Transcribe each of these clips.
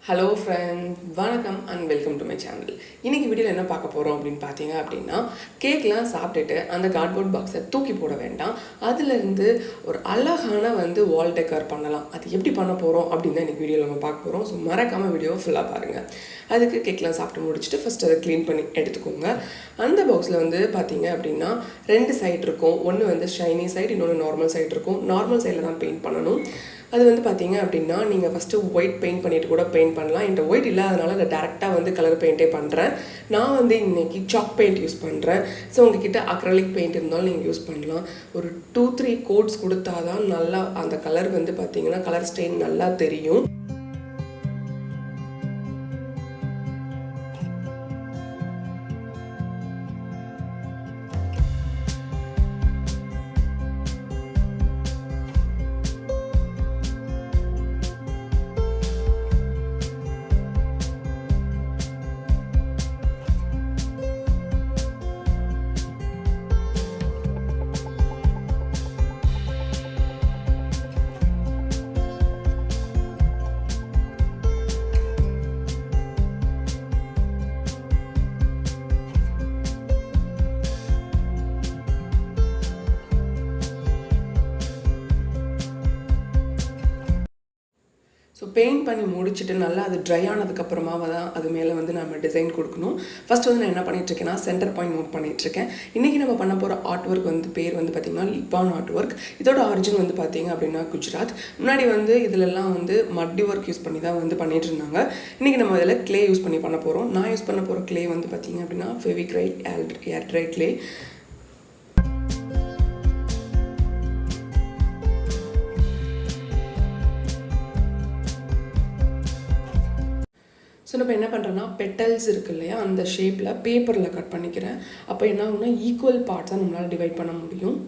Hello friend, வணக்கம் and welcome to my channel. இன்றைக்கி வீடியோவில் என்ன பார்க்க போகிறோம் அப்படின்னு பார்த்தீங்க அப்படின்னா, கேக்லாம் சாப்பிட்டுட்டு அந்த கார்ட்போர்ட் பாக்ஸை தூக்கி போட வேண்டாம், அதுலேருந்து ஒரு அழகான வால் டெக்கர் பண்ணலாம். அது எப்படி பண்ண போகிறோம் அப்படின்னு தான் இன்றைக்கி வீடியோவில் நம்ம பார்க்க போகிறோம். ஸோ மறக்காமல் வீடியோவை ஃபுல்லாக பாருங்கள். அதுக்கு கேக்லாம் சாப்பிட்டு முடிச்சுட்டு ஃபஸ்ட் அதை க்ளீன் பண்ணி எடுத்துக்கோங்க. அந்த பாக்ஸில் பார்த்தீங்க அப்படின்னா 2 சைடு இருக்கும். ஒன்று ஷைனி சைடு, இன்னொன்று நார்மல் சைடு இருக்கும். நார்மல் சைடில் தான் பெயிண்ட் பண்ணணும். அது பார்த்தீங்க அப்படின்னா நீங்கள் ஃபஸ்ட்டு ஒயிட் பெயிண்ட் பண்ணிவிட்டு கூட பெயிண்ட் பண்ணலாம். என்கிட்ட ஒயிட் இல்லாதனால நான் டேரெக்டாக கலர் பெயிண்ட்டே பண்ணுறேன். நான் இன்றைக்கி சாக் பெயிண்ட் யூஸ் பண்ணுறேன். ஸோ உங்ககிட்ட அக்ரலிக் பெயிண்ட் இருந்தாலும் நீங்கள் யூஸ் பண்ணலாம். ஒரு 2-3 கோட்ஸ் கொடுத்தா தான் நல்லா அந்த கலர் பார்த்தீங்கன்னா கலர் ஸ்டெயின் நல்லா தெரியும். ஸோ பெயிண்ட் பண்ணி முடிச்சுட்டு நல்லா அது ட்ரை ஆனதுக்கப்புறமா தான் அது மேலே நம்ம டிசைன் கொடுக்கணும். ஃபஸ்ட் நான் என்ன பண்ணிகிட்ருக்கேன்னா சென்டர் பாயிண்ட் நோட் பண்ணிகிட்ருக்கேன். இன்றைக்கி நம்ம பண்ண போகிற ஆர்ட் ஒர்க் பேர் பார்த்திங்கன்னா லிப்பான் ஆர்ட் ஒர்க். இதோட ஆரிஜின் பார்த்திங்க அப்படின்னா குஜராத். முன்னாடி இதிலெல்லாம் மட்டி ஒர்க் யூஸ் பண்ணி தான் பண்ணிகிட்டு இருந்தாங்க. இன்றைக்கி நம்ம இதில் க்ளே யூஸ் பண்ணி பண்ண போகிறோம். நான் யூஸ் பண்ண போகிற க்ளே பார்த்திங்க அப்படின்னா ஃபெவிக்ரைல் ஏர் ட்ரை க்ளே. ஸோ நம்ம என்ன பண்ணுறோன்னா பெட்டல்ஸ் இருக்குது இல்லையா, அந்த ஷேப்பில் பேப்பரில் கட் பண்ணிக்கிறேன். அப்போ என்ன ஆகுனா ஈக்குவல் பார்ட்ஸாக நம்மளால் டிவைட் பண்ண முடியும்.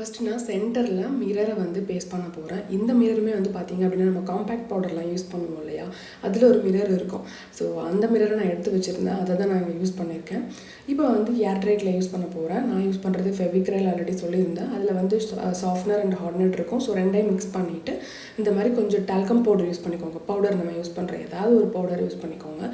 ஃபஸ்ட்டு நான் சென்டரில் மிரரை பேஸ்ட் பண்ண போகிறேன். இந்த மிரருமே பார்த்திங்க அப்படின்னா நம்ம காம்பேக்ட் பவுடர்லாம் யூஸ் பண்ணுவோம் இல்லையா, அதில் ஒரு மிரர் இருக்கும். ஸோ அந்த மிரரை நான் எடுத்து வச்சுருந்தேன், அதை தான் நான் யூஸ் பண்ணியிருக்கேன். இப்போ ஏர் ட்ரை க்ளே யூஸ் பண்ண போகிறேன். நான் யூஸ் பண்ணுறது ஃபெவிக்ரைல் ஆல்ரெடி சொல்லியிருந்தேன். அதில் சாஃப்ட்னர் அண்ட் ஹார்ட்னர் இருக்கும். ஸோ ரெண்டையும் மிக்ஸ் பண்ணிவிட்டு இந்த மாதிரி கொஞ்சம் டால்கம் பவுடர் யூஸ் பண்ணிக்கோங்க. பவுடர் நம்ம யூஸ் பண்ணுற ஏதாவது ஒரு பவுடர் யூஸ் பண்ணிக்கோங்க.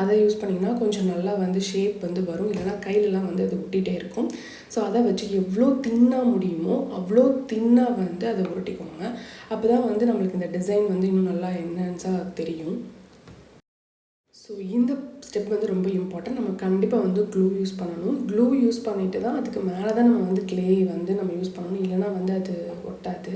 அதை யூஸ் பண்ணிங்கன்னா கொஞ்சம் நல்லா ஷேப் வரும். இல்லைனா கையிலலாம் அது ஒட்டிகிட்டே இருக்கும். ஸோ அதை வச்சு எவ்வளோ தின்னாக முடியுமோ அவ்வளோ தின்னாக அதை உருட்டிக்கோங்க. அப்போ தான் நம்மளுக்கு இந்த டிசைன் இன்னும் நல்லா என்ஹான்ஸாக தெரியும். ஸோ இந்த ஸ்டெப் ரொம்ப இம்பார்ட்டன்ட். நம்ம கண்டிப்பாக க்ளூ யூஸ் பண்ணணும். க்ளூ யூஸ் பண்ணிவிட்டு தான் அதுக்கு மேலே தான் நம்ம க்ளே நம்ம யூஸ் பண்ணணும். இல்லைனா அது ஒட்டாது.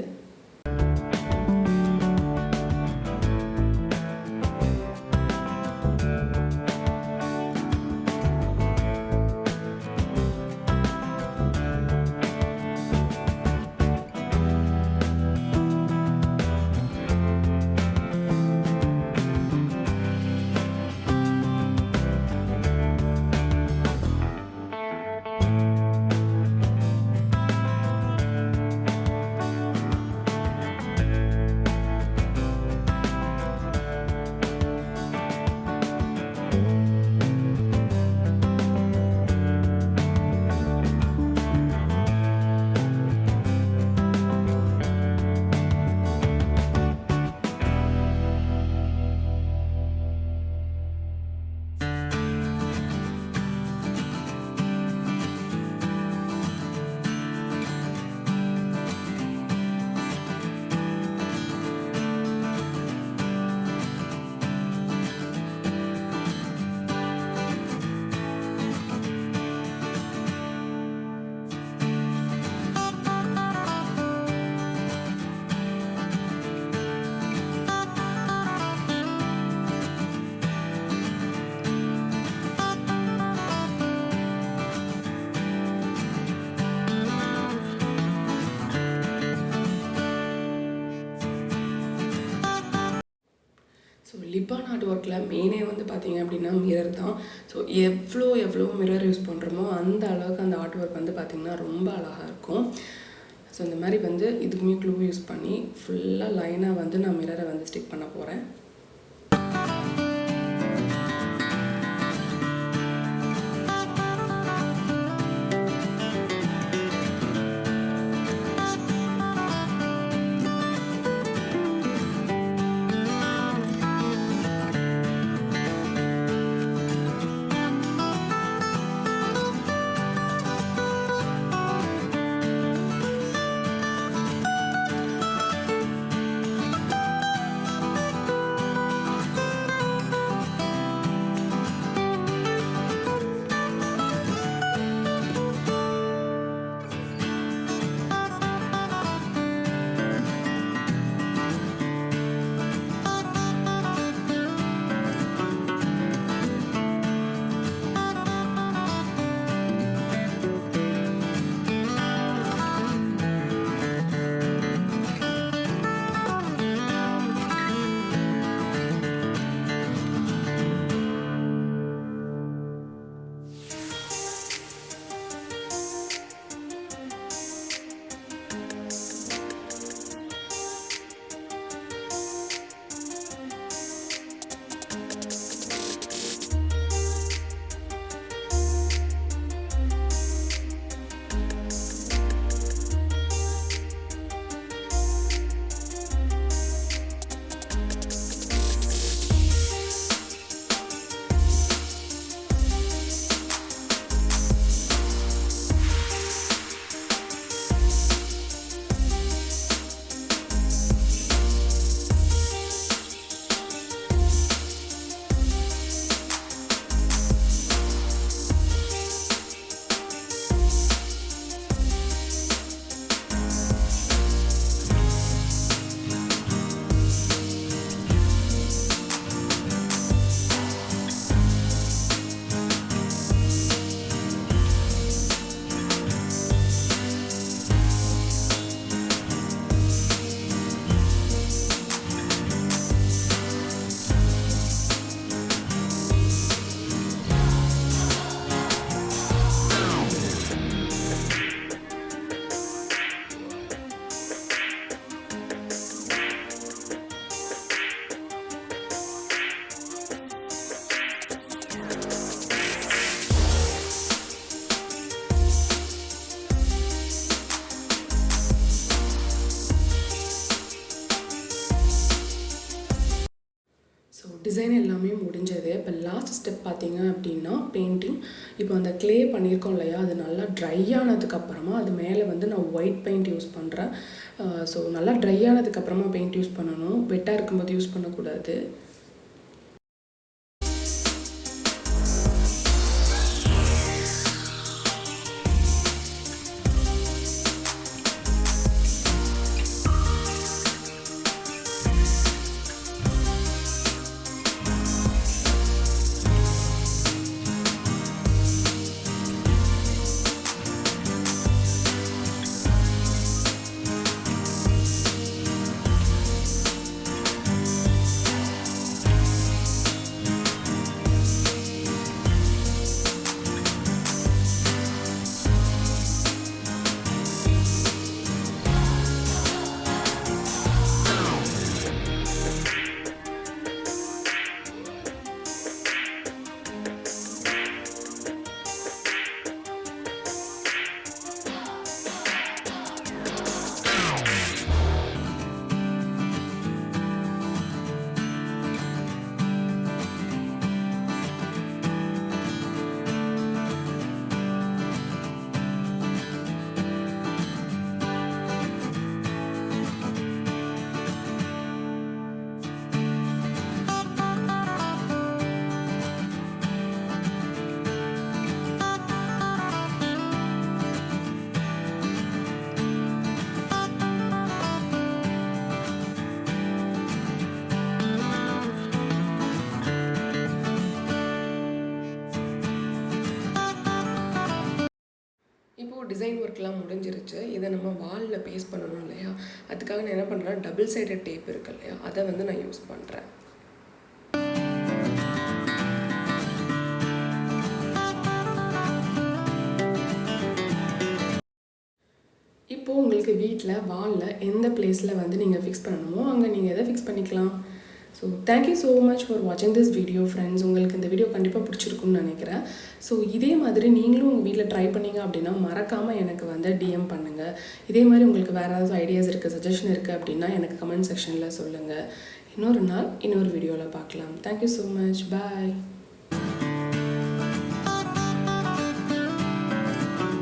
ஸோ லிப்பான் ஆர்ட் ஒர்க்கில் மெயினே வந்து பார்த்தீங்க அப்படின்னா மிரர் தான். ஸோ எவ்வளோ மிரர் யூஸ் பண்ணுறோமோ அந்த அளவுக்கு அந்த ஆர்ட் ஒர்க் வந்து பார்த்திங்கன்னா ரொம்ப அழகாக இருக்கும். ஸோ இந்த மாதிரி வந்து இதுக்குமே க்ளூ யூஸ் பண்ணி ஃபுல்லாக லைனாக வந்து நான் மிரரை வந்து ஸ்டிக் பண்ண போகிறேன். டிசைன் எல்லாமே முடிஞ்சது. இப்போ லாஸ்ட் ஸ்டெப் பார்த்தீங்க அப்படின்னா பெயிண்டிங். இப்போ அந்த க்ளே பண்ணியிருக்கோம் இல்லையா, அது நல்லா ட்ரை ஆனதுக்கப்புறமா அது மேலே வந்து நான் ஒயிட் பெயிண்ட் யூஸ் பண்ணுறேன். ஸோ நல்லா ட்ரை ஆனதுக்கப்புறமா பெயிண்ட் யூஸ் பண்ணணும், வெட்டாக இருக்கும்போது யூஸ் பண்ணக்கூடாது. இப்போது டிசைன் ஒர்க்லாம் முடிஞ்சிருச்சு. இதை நம்ம வாலில் பேஸ்ட் பண்ணணும் இல்லையா, அதுக்காக நான் என்ன பண்ணுறேன், டபுள் சைடட் டேப் இருக்கு இல்லையா, அதை வந்து நான் யூஸ் பண்ணுறேன். வீட்டில் வாலில் எந்த பிளேஸில் வந்து நீங்கள் ஃபிக்ஸ் பண்ணணுமோ அங்கே நீங்கள் எதை ஃபிக்ஸ் பண்ணிக்கலாம். So thank you so much for வாட்சிங் திஸ் வீடியோ ஃப்ரெண்ட்ஸ். உங்களுக்கு இந்த வீடியோ கண்டிப்பாக பிடிச்சிருக்குன்னு நினைக்கிறேன். ஸோ இதே மாதிரி நீங்களும் உங்கள் வீட்டில் ட்ரை பண்ணிங்க அப்படின்னா மறக்காமல் எனக்கு வந்து டிஎம் பண்ணுங்கள். இதே மாதிரி உங்களுக்கு வேறு ஏதாவது ஐடியாஸ் இருக்குது, சஜஷன் இருக்குது அப்படின்னா எனக்கு கமெண்ட் செக்ஷனில் சொல்லுங்கள். இன்னொரு நாள் இன்னொரு வீடியோவில் பார்க்கலாம். Thank you so much. பாய்.